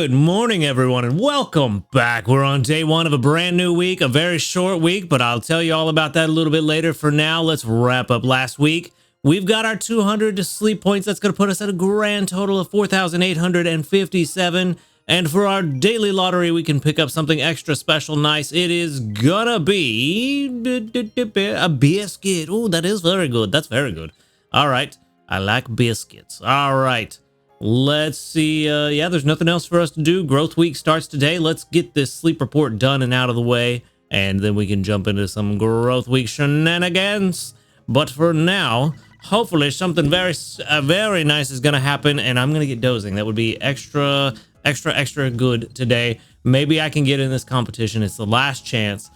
Good morning, everyone, and welcome back. We're on day one of a brand new week, a very short week, but I'll tell you all about that a little bit later. For now, let's wrap up last week. We've got our 200 sleep points. That's going to put us at a grand total of 4,857. And for our daily lottery, we can pick up something extra special nice. It is gonna be a biscuit. Oh, that is very good. That's very good. All right. I like biscuits. All right. Let's see. Yeah, there's nothing else for us to do. Growth week starts today. Let's get this sleep report done and out of the way, and then we can jump into some growth week shenanigans. But for now, hopefully something very nice is gonna happen, and I'm gonna get dozing. That would be extra good today. Maybe I can get in this competition. It's the last chance.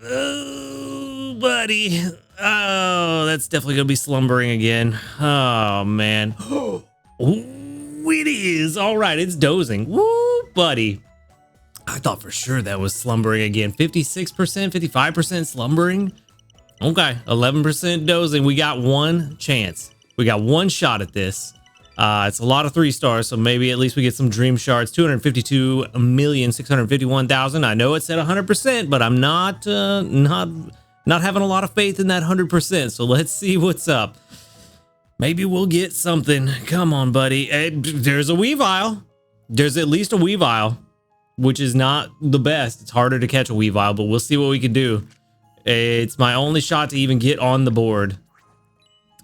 Oh, buddy. Oh, that's definitely gonna be slumbering again. Oh man. Ooh, it is. All right, it's dozing. Woo, buddy. I thought for sure that was slumbering again. 56%, 55% slumbering. Okay, 11% dozing. We got one chance. We got one shot at this. It's a lot of 3 stars, so maybe at least we get some dream shards. 252,651,000. I know it said 100%, but I'm not having a lot of faith in that 100%. So let's see what's up. Maybe we'll get something. Come on, buddy. There's a Weavile. There's at least a Weavile, which is not the best. It's harder to catch a Weavile, but we'll see what we can do. It's my only shot to even get on the board.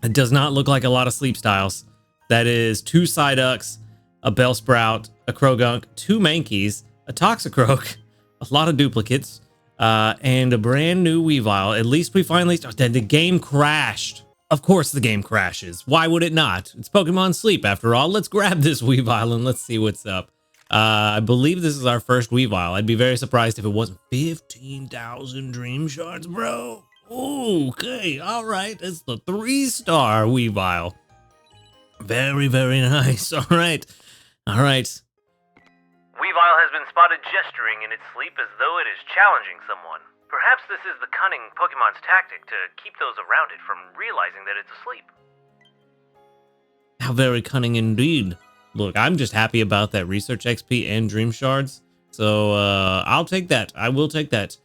It does not look like a lot of sleep styles. That is 2 Psyducks, a Bellsprout, a Krogunk, 2 Mankeys, a Toxicroak, a lot of duplicates, and a brand new Weavile. At least we finally started. The game crashed. Of course the game crashes. Why would it not? It's Pokemon Sleep after all. Let's grab this Weavile and let's see what's up. I believe this is our first Weavile. I'd be very surprised if it wasn't 15,000 Dream Shards, bro. Okay, all right. It's the 3-star Weavile. Very nice. All right. Weavile has been spotted gesturing in its sleep as though it is challenging someone. Perhaps this is the cunning Pokemon's tactic to keep those around it from realizing that it's asleep. How very cunning indeed. Look, I'm just happy about that Research XP and Dream Shards. So, I'll take that. I will take that.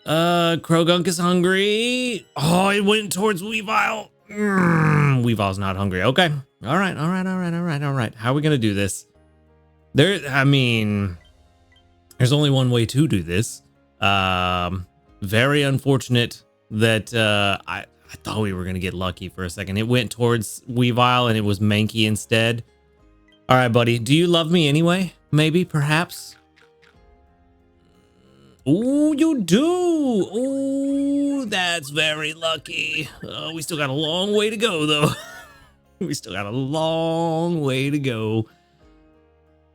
Krogunk is hungry. Oh, it went towards Weavile. Weavile's not hungry. Okay. All right. How are we going to do this? There's only one way to do this. Very unfortunate that I thought we were going to get lucky for a second. It went towards Weavile and it was Mankey instead. All right, buddy. Do you love me anyway? Maybe, perhaps? Ooh, you do. Ooh, that's very lucky. Oh, we still got a long way to go, though. We still got a long way to go.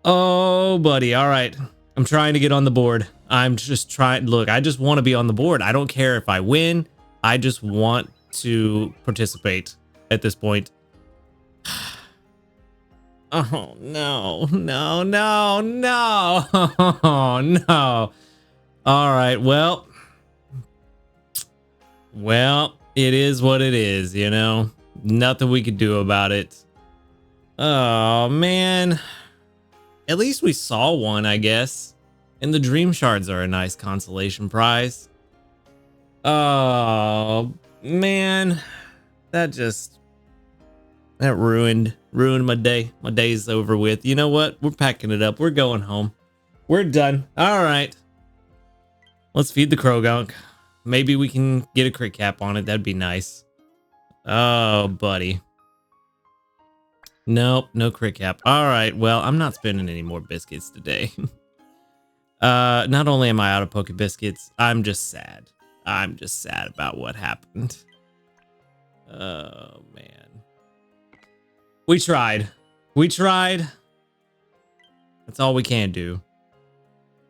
Oh, buddy. All right. I'm trying to get on the board. I'm just trying. Look, I just want to be on the board. I don't care if I win. I just want to participate at this point. Oh, no. Oh, no. All right, well, it is what it is, you know? Nothing we could do about it. Oh, man. At least we saw one, I guess. And the Dream Shards are a nice consolation prize. Oh, man. That ruined my day. My day's over with. You know what? We're packing it up. We're going home. We're done. All right. Let's feed the Krogunk. Maybe we can get a crit cap on it. That'd be nice. Oh, buddy. Nope, no crit cap. All right, well, I'm not spending any more biscuits today. Not only am I out of Poke Biscuits, I'm just sad. I'm just sad about what happened. Oh, man. We tried. That's all we can do.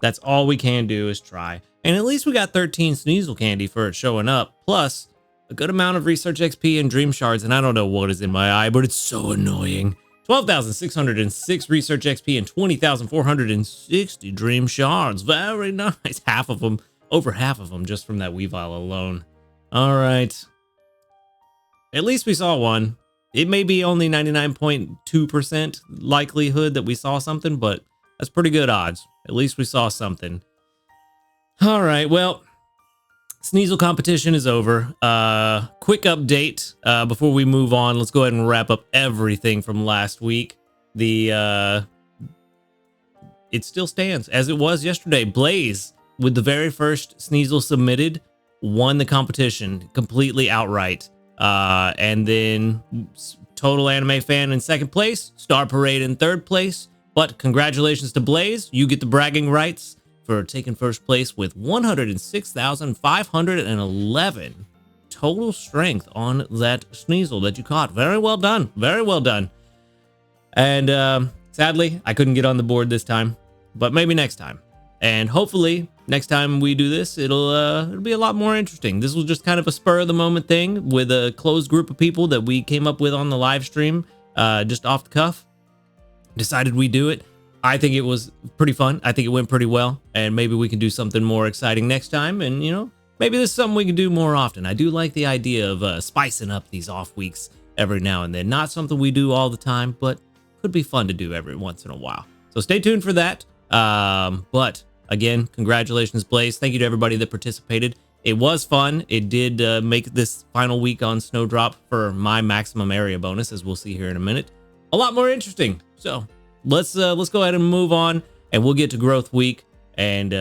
That's all we can do is try. And at least we got 13 Sneasel candy for it showing up. Plus, a good amount of Research XP and Dream Shards. And I don't know what is in my eye, but it's so annoying. 12,606 Research XP and 20,460 Dream Shards. Very nice. Half of them. Over half of them just from that Weavile alone. All right. At least we saw one. It may be only 99.2% likelihood that we saw something, but that's pretty good odds. At least we saw something. All right, well, Sneasel competition is over. Quick update before we move on. Let's go ahead and wrap up everything from last week. It still stands as it was yesterday. Blaze, with the very first Sneasel submitted, won the competition completely outright. And then Total Anime Fan in second place, Star Parade in third place. But congratulations to Blaze. You get the bragging rights for taking first place with 106,511 total strength on that Sneasel that you caught. Very well done. Very well done. And sadly, I couldn't get on the board this time, but maybe next time. And hopefully next time we do this, it'll be a lot more interesting. This was just kind of a spur of the moment thing with a closed group of people that we came up with on the live stream, just off the cuff. Decided we do it. I think it was pretty fun. I think it went pretty well, and maybe we can do something more exciting next time. And maybe this is something we can do more often. I do like the idea of spicing up these off weeks every now and then. Not something we do all the time, but could be fun to do every once in a while. So stay tuned for that. But again, congratulations, Blaze. Thank you to everybody that participated. It was fun. It did make this final week on Snowdrop for my maximum area bonus, as we'll see here in a minute, a lot more interesting. So let's go ahead and move on, and we'll get to growth week. And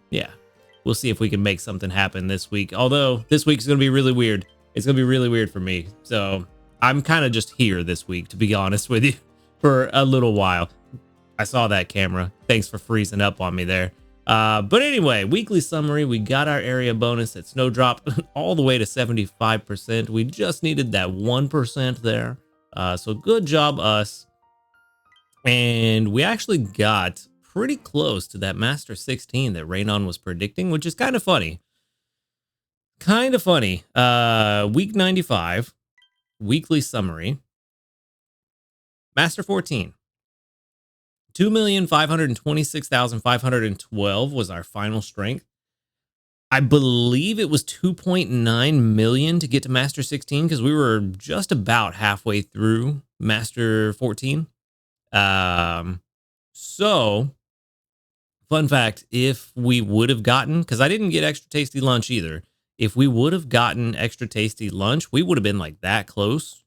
yeah, we'll see if we can make something happen this week. Although this week is going to be really weird. It's going to be really weird for me. So I'm kind of just here this week, to be honest with you, for a little while. I saw that camera. Thanks for freezing up on me there. But anyway, weekly summary. We got our area bonus at Snowdrop all the way to 75%. We just needed that 1% there. So good job, us. And we actually got pretty close to that Master 16 that Raynon was predicting, which is kind of funny. Kind of funny. Week 95, weekly summary. Master 14. 2,526,512 was our final strength. I believe it was 2.9 million to get to Master 16 because we were just about halfway through Master 14. So fun fact, if we would have gotten, because I didn't get extra tasty lunch either, if we would have gotten extra tasty lunch, we would have been like that close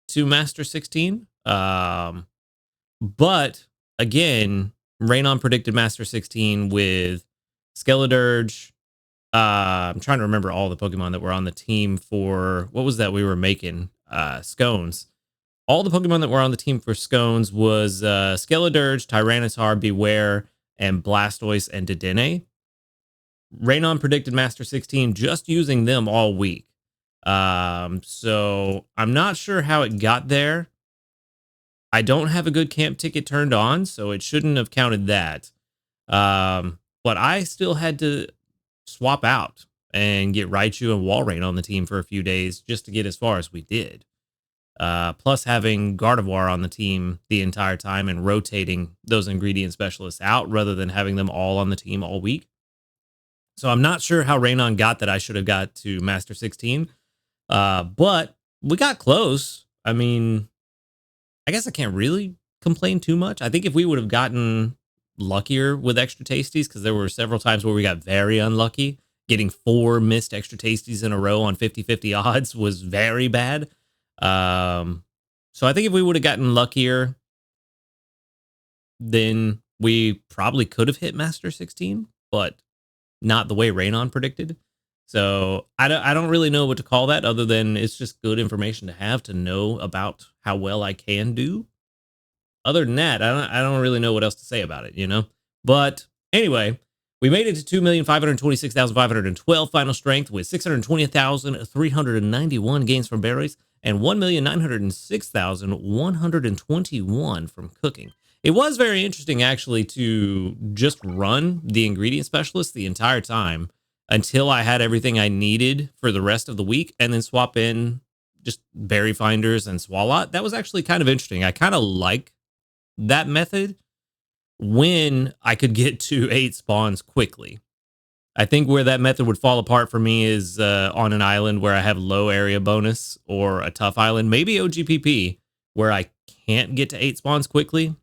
to Master 16. But again, Raynon predicted Master 16 with Skeledirge. I'm trying to remember all the Pokemon that were on the team for, what was that we were making? Scones. All the Pokemon that were on the team for Scones was Skeledirge, Tyranitar, Beware, and Blastoise and Dedenne. Raynon predicted Master 16 just using them all week. So I'm not sure how it got there. I don't have a good camp ticket turned on, so it shouldn't have counted that. But I still had to swap out and get Raichu and Walrein on the team for a few days just to get as far as we did. Plus having Gardevoir on the team the entire time and rotating those ingredient specialists out rather than having them all on the team all week. So I'm not sure how Raynon got that I should have got to Master 16. But we got close. I mean, I guess I can't really complain too much. I think if we would have gotten luckier with extra tasties, because there were several times where we got very unlucky, getting 4 missed extra tasties in a row on 50-50 odds was very bad. So I think if we would have gotten luckier, then we probably could have hit Master 16, but not the way Raynon predicted. So I don't really know what to call that other than it's just good information to have to know about how well I can do. Other than that, I don't really know what else to say about it, you know? But anyway, we made it to 2,526,512 final strength with 620,391 gains from berries and 1,906,121 from cooking. It was very interesting, actually, to just run the ingredient specialist the entire time until I had everything I needed for the rest of the week and then swap in just berry finders and Swalot. That was actually kind of interesting. I kind of like that method when I could get to 8 spawns quickly. I think where that method would fall apart for me is on an island where I have low area bonus, or a tough island, maybe OGPP, where I can't get to 8 spawns quickly.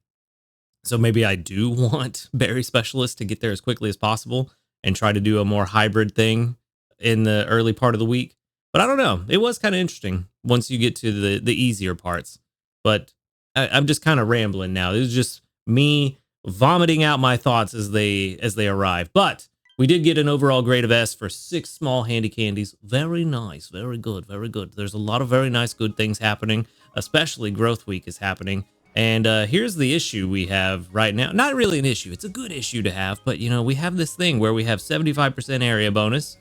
So maybe I do want Berry Specialist to get there as quickly as possible and try to do a more hybrid thing in the early part of the week. But I don't know. It was kind of interesting once you get to the easier parts. But I'm just kind of rambling now. This is just me vomiting out my thoughts as they arrive. But we did get an overall grade of S for 6 small handy candies. Very nice. Very good. Very good. There's a lot of very nice good things happening, especially Growth Week is happening. And here's the issue we have right now. Not really an issue. It's a good issue to have. But, you know, we have this thing where we have 75% area bonus.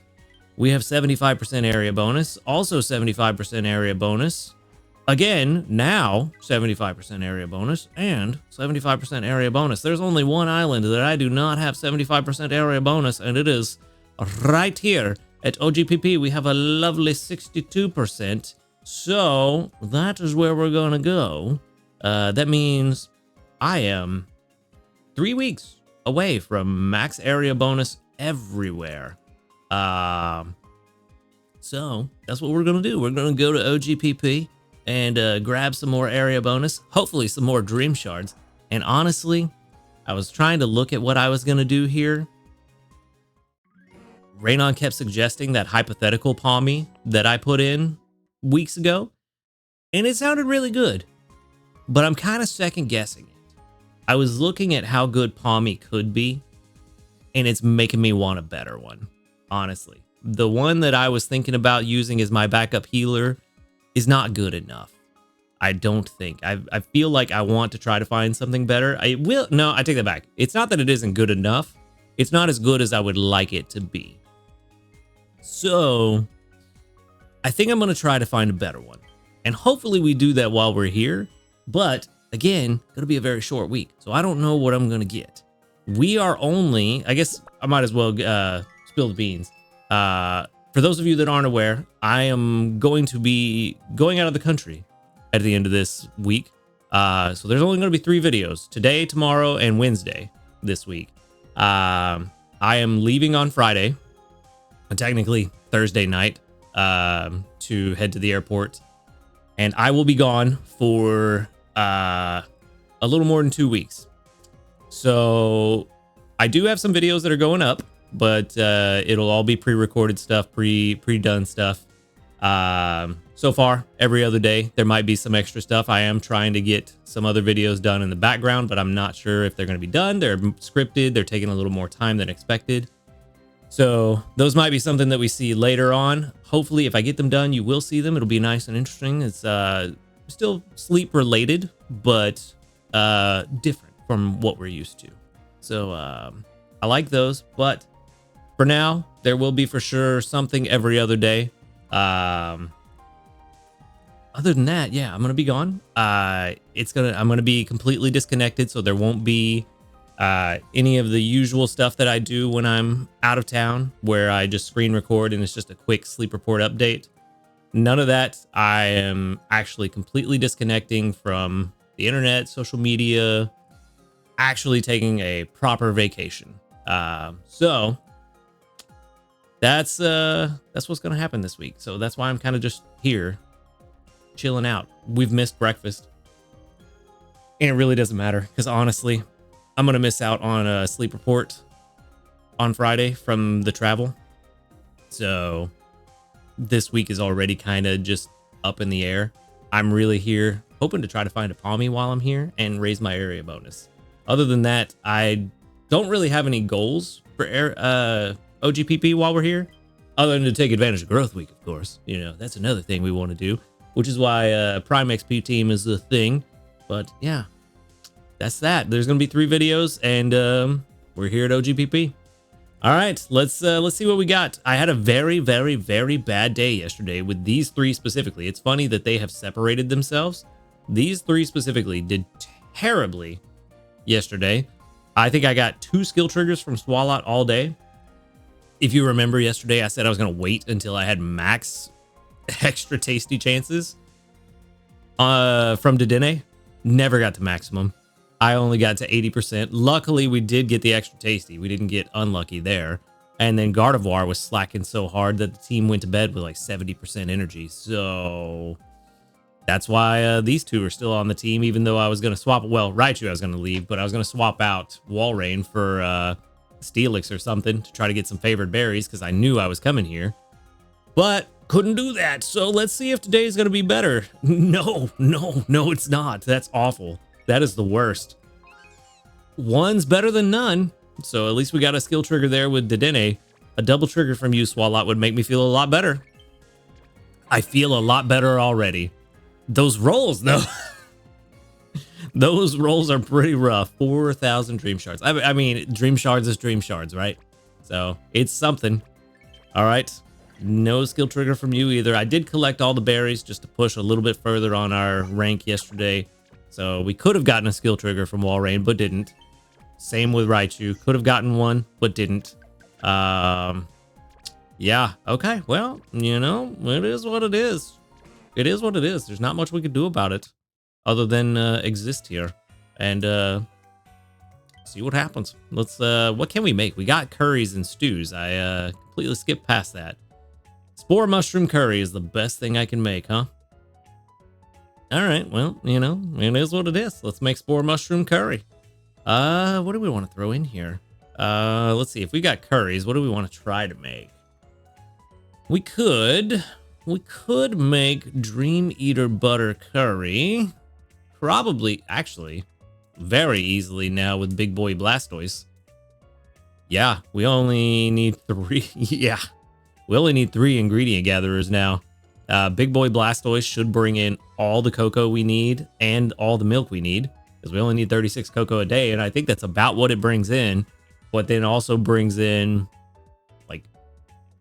We have 75% area bonus. Also 75% area bonus. Again, now 75% area bonus and 75% area bonus. There's only one island that I do not have 75% area bonus, and it is right here at OGPP. We have a lovely 62%. So that is where we're going to go. That means I am 3 weeks away from max area bonus everywhere. So that's what we're going to do. We're going to go to OGPP and grab some more area bonus, hopefully some more dream shards. And honestly, I was trying to look at what I was going to do here. Raynon kept suggesting that hypothetical Palmy that I put in weeks ago, and it sounded really good, but I'm kind of second guessing it. I was looking at how good Palmy could be, and it's making me want a better one, honestly. The one that I was thinking about using as my backup healer is not good enough. I don't think. I feel like I want to try to find something better. No, I take that back. It's not that it isn't good enough. It's not as good as I would like it to be. So I think I'm going to try to find a better one. And hopefully we do that while we're here. But again, going to be a very short week. So I don't know what I'm going to get. We are only, I guess I might as well spill the beans. For those of you that aren't aware, I am going to be going out of the country at the end of this week. So there's only going to be 3 videos, today, tomorrow, and Wednesday this week. I am leaving on Friday, technically Thursday night, to head to the airport. And I will be gone for a little more than 2 weeks. So I do have some videos that are going up, but it'll all be pre-recorded stuff, pre-done stuff. So far, every other day, there might be some extra stuff. I am trying to get some other videos done in the background, but I'm not sure if they're going to be done. They're scripted. They're taking a little more time than expected. So those might be something that we see later on. Hopefully, if I get them done, you will see them. It'll be nice and interesting. It's still sleep related, but different from what we're used to. So I like those, but for now, there will be for sure something every other day. Other than that, yeah, I'm gonna be gone. I'm gonna be completely disconnected, so there won't be any of the usual stuff that I do when I'm out of town, where I just screen record and it's just a quick sleep report update. None of that. I am actually completely disconnecting from the internet, social media, actually taking a proper vacation. So that's what's gonna happen this week. So that's why I'm kind of just here chilling out. We've missed breakfast, and it really doesn't matter, because honestly, I'm gonna miss out on a sleep report on Friday from the travel. So this week is already kind of just up in the air. I'm really here hoping to try to find a Palmy while I'm here and raise my area bonus. Other than that, I don't really have any goals for OGPP while we're here, other than to take advantage of Growth Week, of course. You know, that's another thing we want to do, which is why Prime XP team is the thing. But yeah, that's that. There's going to be 3 videos, and we're here at OGPP. All right, let's see what we got. I had a very, very, very bad day yesterday with these 3 specifically. It's funny that they have separated themselves. These 3 specifically did terribly yesterday. I think I got 2 skill triggers from Swalot all day. If you remember yesterday, I said I was going to wait until I had max extra tasty chances from Dedenne. Never got to maximum. I only got to 80%. Luckily, we did get the extra tasty. We didn't get unlucky there. And then Gardevoir was slacking so hard that the team went to bed with like 70% energy. So that's why these two are still on the team, even though I was going to swap. Well, Raichu I was going to leave, but I was going to swap out Walrein for Steelix or something to try to get some favored berries because I knew I was coming here. But couldn't do that. So let's see if today is going to be better. No, it's not. That's awful. That is the worst. One's better than none. So at least we got a skill trigger there with Dedenne. A double trigger from you, Swalot, would make me feel a lot better. I feel a lot better already. Those rolls, though. Those rolls are pretty rough. 4,000 Dream Shards. I mean, Dream Shards is Dream Shards, right? So it's something. All right. No skill trigger from you either. I did collect all the berries just to push a little bit further on our rank yesterday. So we could have gotten a skill trigger from Walrein, but didn't. Same with Raichu. Could have gotten one, but didn't. Yeah. Okay. Well, you know, it is what it is. It is what it is. There's not much we could do about it other than exist here and see what happens. Let's, what can we make? We got curries and stews. I completely skipped past that. Spore mushroom curry is the best thing I can make, huh? All right. Well, you know, it is what it is. Let's make spore mushroom curry. What do we want to throw in here? Let's see. If we got curries, what do we want to try to make? We could make Dream Eater butter curry. Probably, actually, very easily now with Big Boy Blastoise. Yeah, we only need 3. Yeah, we only need 3 ingredient gatherers now. Big Boy Blastoise should bring in all the cocoa we need and all the milk we need, because we only need 36 cocoa a day, and I think that's about what it brings in, but then also brings in like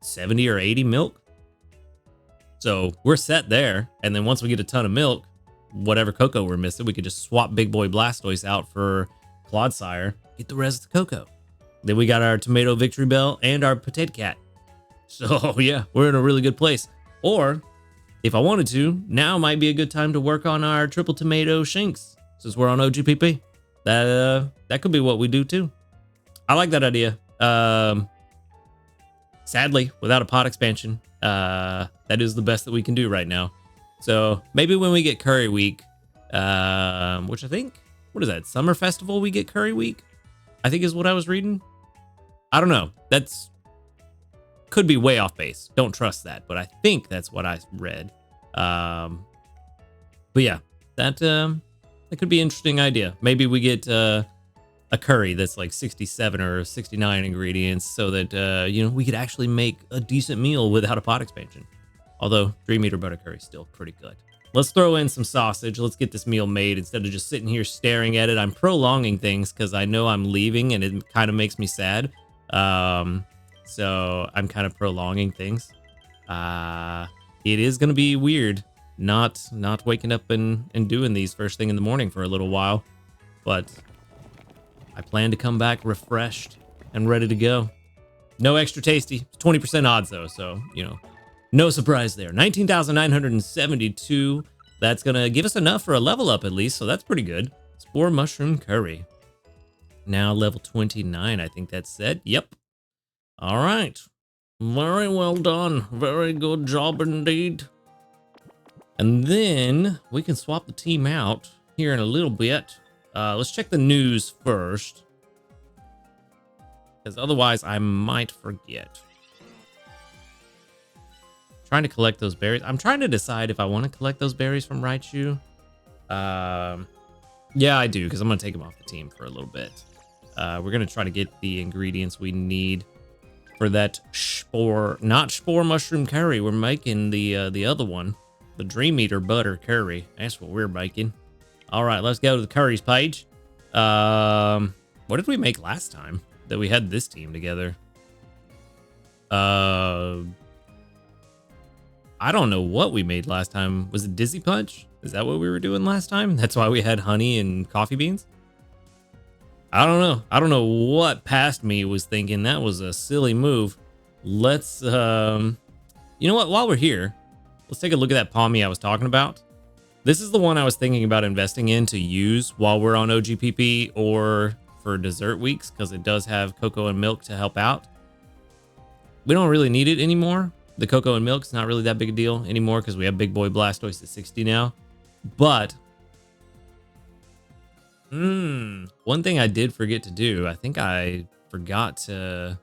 70 or 80 milk. So we're set there, and then once we get a ton of milk, whatever cocoa we're missing, we could just swap Big Boy Blastoise out for Clodsire, get the rest of the cocoa. Then we got our Tomato Victory Bell and our Potato Cat. So yeah, we're in a really good place. Or if I wanted to, now might be a good time to work on our Triple Tomato Shinx, since we're on OGPP. That could be what we do too. I like that idea. Sadly, without a pot expansion, that is the best that we can do right now. So maybe when we get Curry Week, which I think, what is that? Summer Festival we get Curry Week, I think is what I was reading. I don't know. That's could be way off base. Don't trust that, but I think that's what I read. But yeah, that could be an interesting idea. Maybe we get a curry that's like 67 or 69 ingredients so that, you know, we could actually make a decent meal without a pot expansion. Although Dream Eater butter curry is still pretty good. Let's throw in some sausage. Let's get this meal made instead of just sitting here staring at it. I'm prolonging things because I know I'm leaving and it kind of makes me sad. So I'm kind of prolonging things. It is going to be weird not waking up and doing these first thing in the morning for a little while. But I plan to come back refreshed and ready to go. No extra tasty. 20% odds though, so, you know, no surprise there. 19,972. That's going to give us enough for a level up at least, so that's pretty good. Spore Mushroom Curry. Now level 29, I think that's said. Yep. All right. Very well done. Very good job indeed. And then we can swap the team out here in a little bit. Let's check the news first, because otherwise I might forget. Trying to collect those berries. I'm trying to decide if I want to collect those berries from Raichu. Yeah, I do, because I'm going to take them off the team for a little bit. We're going to try to get the ingredients we need for that not spore mushroom curry. We're making the other one, the Dream Eater butter curry. That's what we're making. All right, let's go to the curries page. What did we make last time that we had this team together? I don't know what we made last time. Was it Dizzy Punch? Is that what we were doing last time? That's why we had honey and coffee beans? I don't know. I don't know what past me was thinking. That was a silly move. Let's, you know what? While we're here, let's take a look at that Palmy I was talking about. This is the one I was thinking about investing in to use while we're on OGPP or for dessert weeks, because it does have cocoa and milk to help out. we don't really need it anymore. The cocoa and milk's not really that big a deal anymore because we have Big Boy Blastoise at 60 now. But one thing I did forget to do, I think I forgot to...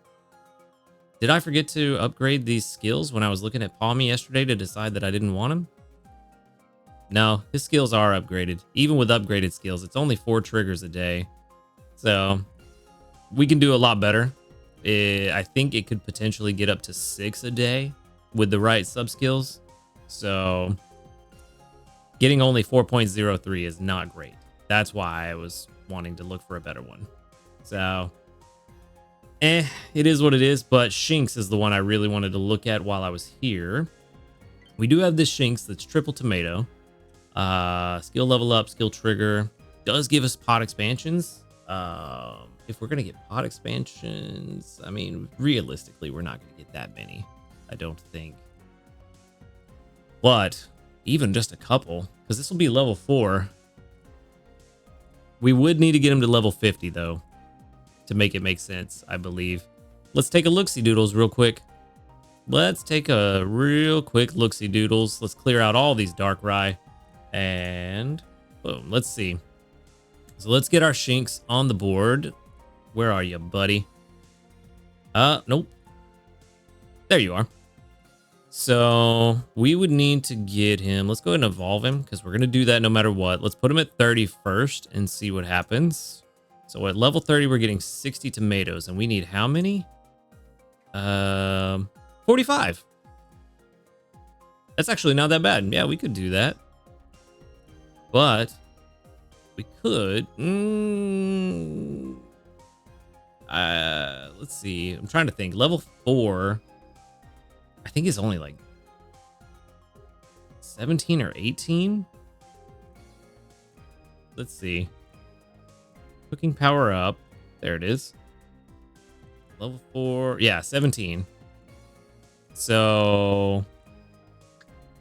Did I forget to upgrade these skills when I was looking at Palmy yesterday to decide that I didn't want them? No, his skills are upgraded. Even with upgraded skills, it's only 4 triggers a day. So we can do a lot better. I think it could potentially get up to 6 a day with the right sub skills. So getting only 4.03 is not great. That's why I was wanting to look for a better one. So it is what it is, but Shinx is the one I really wanted to look at while I was here. We do have this Shinx that's triple tomato. Skill level up, skill trigger. Does give us pot expansions. If we're going to get pot expansions, I mean, realistically, we're not going to get that many. I don't think. But even just a couple, because this will be level 4. We would need to get him to level 50, though, to make it make sense, I believe. Let's take a look-see doodles real quick. Let's take a real quick look-see doodles. Let's clear out all these Darkrai. And boom, let's see. So let's get our Shinx on the board. Where are you, buddy? Nope. There you are. So we would need to get him. Let's go ahead and evolve him because we're going to do that no matter what. Let's put him at 30 first and see what happens. So at level 30, we're getting 60 tomatoes and we need how many? 45. That's actually not that bad. Yeah, we could do that. But we could. Let's see. I'm trying to think. Level 4, I think is only like 17 or 18. Let's see. Cooking power up. There it is. Level 4. Yeah, 17. So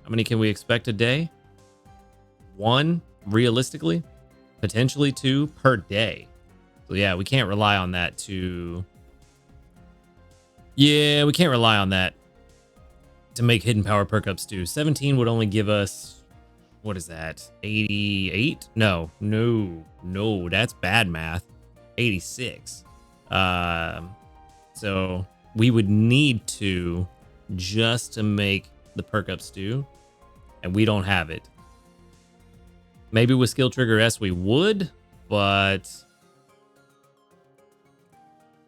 how many can we expect a day? 1, realistically. Potentially 2 per day. So yeah, we can't rely on that to... Yeah, we can't rely on that to make hidden power perk ups too. 17 would only give us... What is that? 88? No, that's bad math. 86. So we would need to just to make the perk ups do, and we don't have it. Maybe with skill trigger S we would, but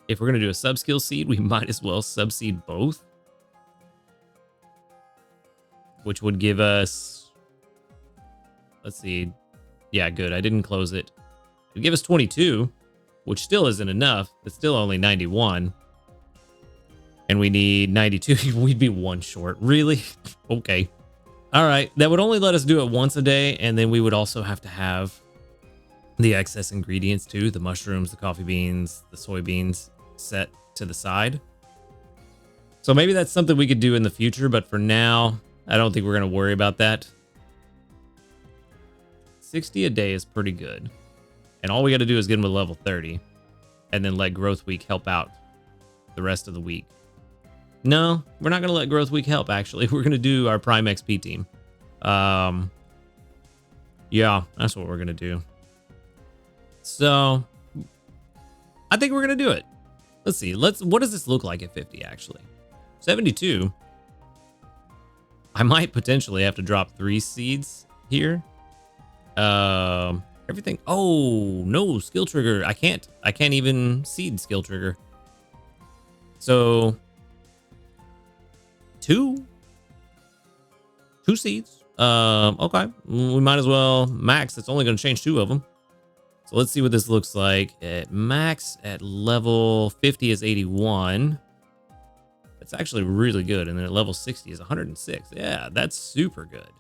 if we're gonna do a sub skill seed, we might as well sub seed both, which would give us, let's see, yeah, good, I didn't close it. It would give us 22, which still isn't enough. It's still only 91, and we need 92. We'd be 1 short, really? Okay. All right, that would only let us do it once a day, and then we would also have to have the excess ingredients too, the mushrooms, the coffee beans, the soybeans set to the side. So maybe that's something we could do in the future, but for now, I don't think we're going to worry about that. 60 a day is pretty good. And all we got to do is get them to level 30 and then let Growth Week help out the rest of the week. No, we're not going to let Growth Week help, actually. We're going to do our Prime XP team. Yeah, that's what we're going to do. So, I think we're going to do it. Let's see. What does this look like at 50, actually? 72. I might potentially have to drop 3 seeds here. Everything. Oh, no, skill trigger. I can't even seed skill trigger. So... 2 seeds. Okay, we might as well max. It's only going to change 2 of them. So let's see what this looks like. At max at level 50 is 81. That's actually really good. And then at level 60 is 106. Yeah, that's super good.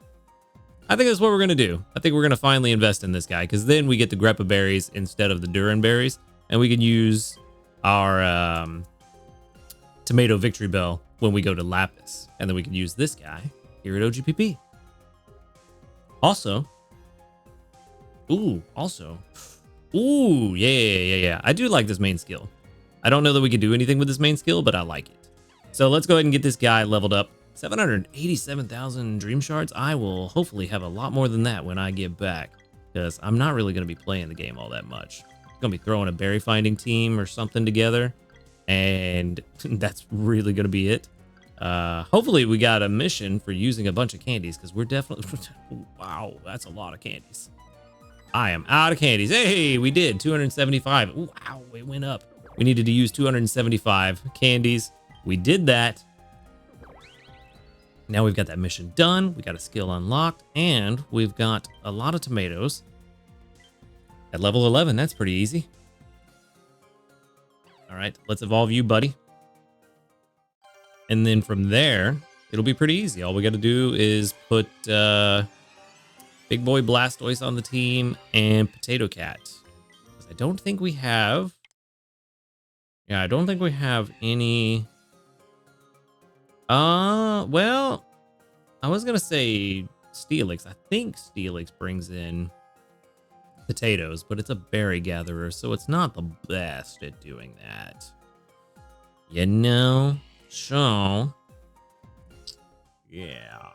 I think that's what we're going to do. I think we're going to finally invest in this guy, because then we get the Greppa berries instead of the Duran berries, and we can use our tomato victory bell when we go to Lapis, and then we can use this guy here at OGPP. Also, yeah. I do like this main skill. I don't know that we can do anything with this main skill, but I like it. So let's go ahead and get this guy leveled up. 787,000 dream shards. I will hopefully have a lot more than that when I get back, because I'm not really going to be playing the game all that much. I'm going to be throwing a berry finding team or something together, and that's really going to be it. Hopefully we got a mission for using a bunch of candies, because we're definitely... Wow, that's a lot of candies. I am out of candies. Hey, we did 275. Wow, it went up. We needed to use 275 candies. We did that. Now we've got that mission done. We got a skill unlocked, and we've got a lot of tomatoes. At level 11, that's pretty easy. All right, let's evolve you, buddy. And then from there, it'll be pretty easy. All we got to do is put Big Boy Blastoise on the team and Potato Cat. I don't think we have... Yeah, I don't think we have any... well, I was gonna say Steelix. I think Steelix brings in potatoes, but it's a berry gatherer, so it's not the best at doing that. You know? So, yeah.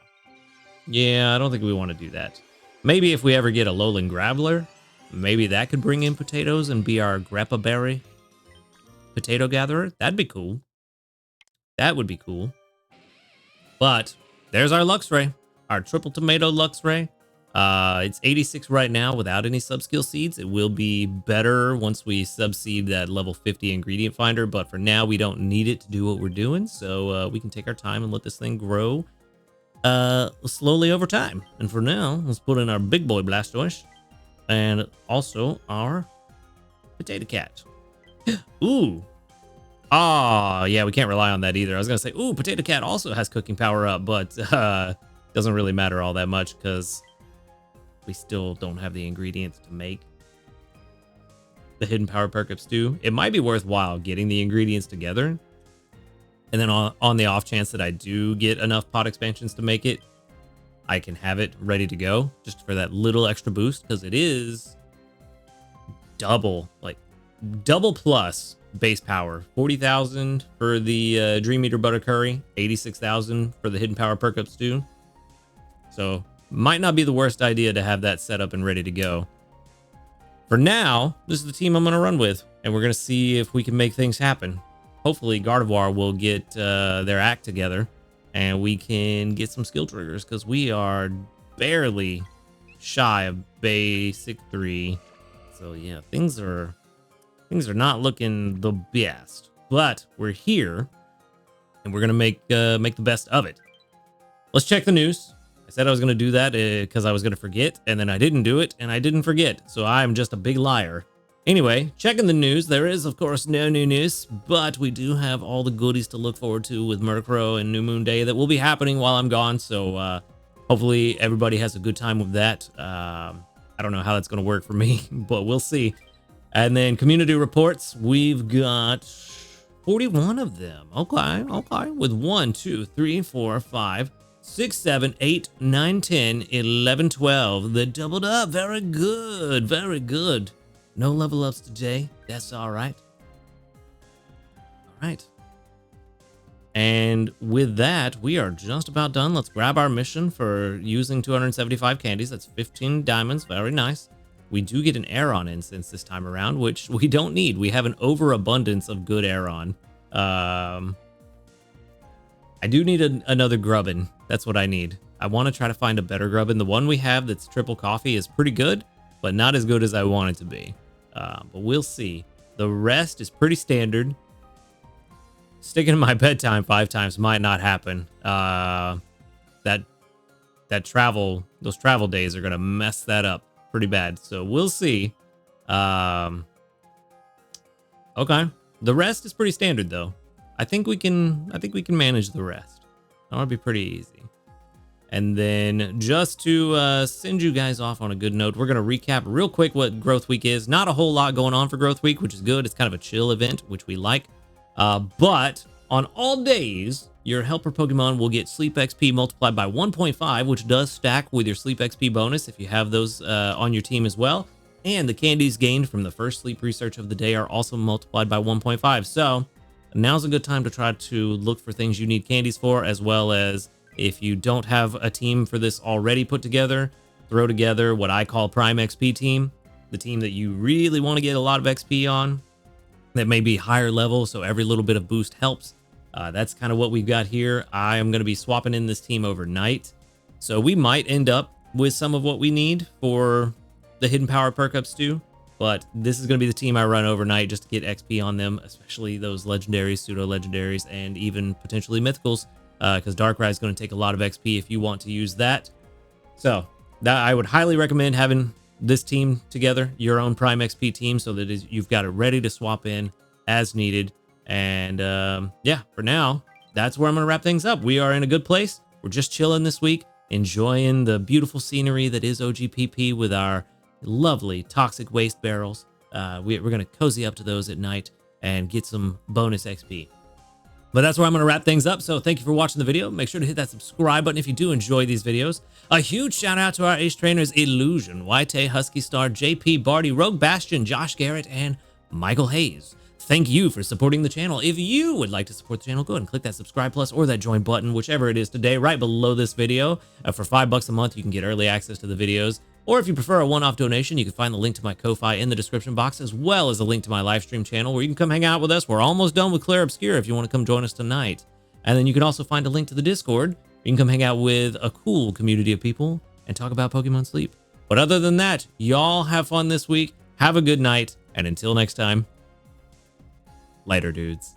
Yeah, I don't think we want to do that. Maybe if we ever get a Lowland Graveler, maybe that could bring in potatoes and be our Grappa Berry potato gatherer. That'd be cool. That would be cool. But there's our Luxray, our triple tomato Luxray. It's 86 right now without any sub-skill seeds. It will be better once we sub-seed that level 50 ingredient finder, but for now we don't need it to do what we're doing, so we can take our time and let this thing grow slowly over time. And for now, let's put in our Big Boy Blastoise and also our Potato Cat. Ooh. Oh, yeah, we can't rely on that either. I was going to say, ooh, Potato Cat also has cooking power up, but doesn't really matter all that much because we still don't have the ingredients to make the hidden power perk up stew. It might be worthwhile getting the ingredients together, and then on the off chance that I do get enough pot expansions to make it, I can have it ready to go just for that little extra boost, because it is double plus base power. 40,000 for the Dream Eater Butter Curry, 86,000 for the hidden power perk up stew. So might not be the worst idea to have that set up and ready to go. For now, this is the team I'm going to run with, and we're going to see if we can make things happen. Hopefully Gardevoir will get their act together and we can get some skill triggers, because we are barely shy of basic 3. So yeah, things are not looking the best, but we're here and we're going to make the best of it. Let's check the news. I said I was going to do that because I was going to forget, and then I didn't do it, and I didn't forget. So I'm just a big liar. Anyway, checking the news. There is, of course, no new news, but we do have all the goodies to look forward to with Murkrow and New Moon Day that will be happening while I'm gone. So hopefully everybody has a good time with that. I don't know how that's going to work for me, but we'll see. And then community reports. We've got 41 of them. Okay. With 1, 2, 3, 4, 5, 6, 7, 8, 9, 10, 11, 12. They doubled up. Very good. Very good. No level ups today. That's all right. All right. And with that, we are just about done. Let's grab our mission for using 275 candies. That's 15 diamonds. Very nice. We do get an Aeron instance this time around, which we don't need. We have an overabundance of good Aeron. I do need another Grubbin. That's what I need. I want to try to find a better Grubbin. The one we have that's triple coffee is pretty good, but not as good as I want it to be. But we'll see. The rest is pretty standard. Sticking to my bedtime 5 times might not happen. Those travel days are gonna mess that up pretty bad. So we'll see. Okay. The rest is pretty standard though. I think we can manage the rest. That'll be pretty easy. And then just to send you guys off on a good note, we're going to recap real quick what Growth Week is. Not a whole lot going on for Growth Week, which is good. It's kind of a chill event, which we like. But on all days, your helper Pokemon will get Sleep XP multiplied by 1.5, which does stack with your Sleep XP bonus if you have those on your team as well. And the candies gained from the first sleep research of the day are also multiplied by 1.5. So now's a good time to try to look for things you need candies for, as well as if you don't have a team for this already put together, throw together what I call Prime XP team, the team that you really want to get a lot of XP on, that may be higher level, so every little bit of boost helps. That's kind of what we've got here. I am going to be swapping in this team overnight, so we might end up with some of what we need for the hidden power perk ups too, but this is going to be the team I run overnight just to get XP on them, especially those legendaries, pseudo legendaries, and even potentially mythicals, because Darkrai is going to take a lot of XP if you want to use that. So that I would highly recommend having this team together, your own Prime XP team, so that you've got it ready to swap in as needed. And yeah, for now, that's where I'm going to wrap things up. We are in a good place. We're just chilling this week, enjoying the beautiful scenery that is OGPP with our lovely toxic waste barrels. We're going to cozy up to those at night and get some bonus XP. But that's where I'm going to wrap things up. So thank you for watching the video. Make sure to hit that subscribe button if you do enjoy these videos. A huge shout out to our ace trainers, Illusion, White, Husky Star, JP, Barty, Rogue Bastion, Josh Garrett, and Michael Hayes. Thank you for supporting the channel. If you would like to support the channel, go ahead and click that subscribe plus or that join button, whichever it is today, right below this video. For $5 a month, you can get early access to the videos. Or if you prefer a one-off donation, you can find the link to my Ko-Fi in the description box, as well as a link to my live stream channel where you can come hang out with us. We're almost done with Clair Obscure if you want to come join us tonight. And then you can also find a link to the Discord. You can come hang out with a cool community of people and talk about Pokemon Sleep. But other than that, y'all have fun this week. Have a good night. And until next time, later, dudes.